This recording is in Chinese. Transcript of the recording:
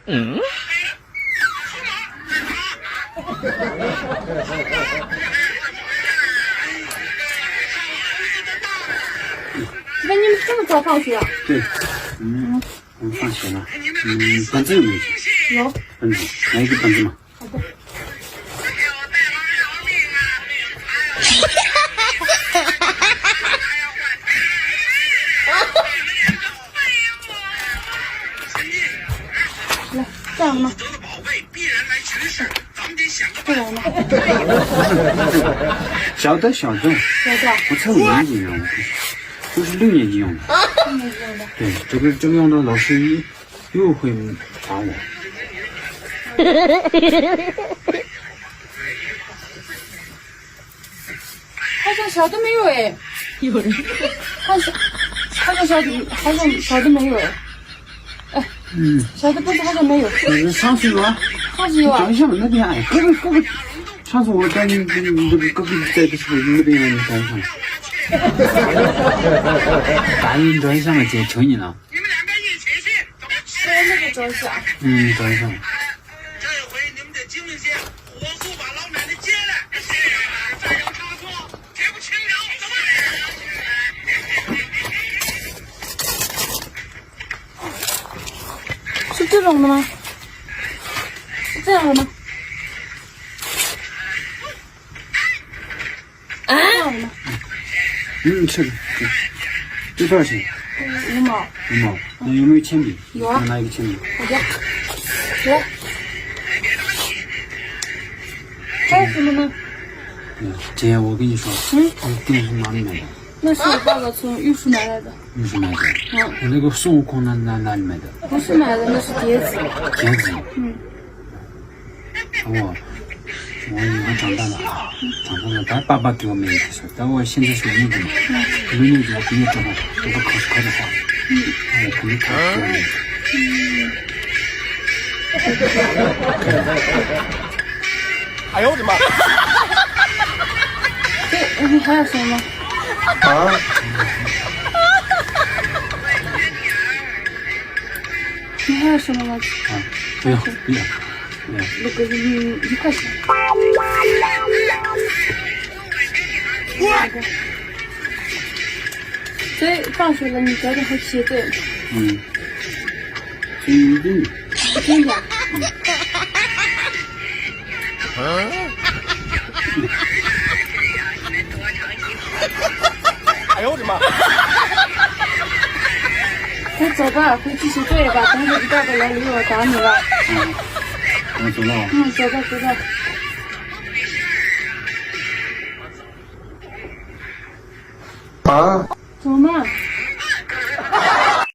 嗯。那你们这么早放学啊？对，我们放学了。本子有没有去？有。本子，来一个本子嘛。好的。来，这样吗？这样吗？小的。小的。我才5年级用的，都是6年级用的。6年级用的。对，这个用的老师又会打我。好像小的没有哎。有人。好像小的没有哎。哎。小的本子好像没有。上次有啊。上次有啊。讲一下那边哎，各个。上次我带你这个隔壁在的时候，那边你讲一下。大人找一下嘛，求你了。你们2个一起去。那个找一下。找一下。这回你们得经历些火速把老奶奶接来。再有差错，绝不轻饶。是这种的吗？是这样的吗？这样的吗？是的。这多少钱？5毛。5毛。有没有铅笔？有啊。拿一个铅笔。好的。来。还有什么呢？姐，我跟你说，电视哪里买的？那是我爸爸从玉树买来的。玉树买的。那个孙悟空哪里买的？不是买的，那是碟子。碟子。我以后长大了啊，爸爸给我买的是，但我现在是6年级嘛，6年级我毕业之后，如果考试考得好，我肯定考出来的。哎呦我的妈！你还有什么吗？你还有什么吗？不要。那个1块钱。所以放学了，你早点回去写字。一点点。哎呦我的妈！快走吧，回去写作业吧，等会你爸爸来了又要打你了。我走了。走吧。怎么嘛？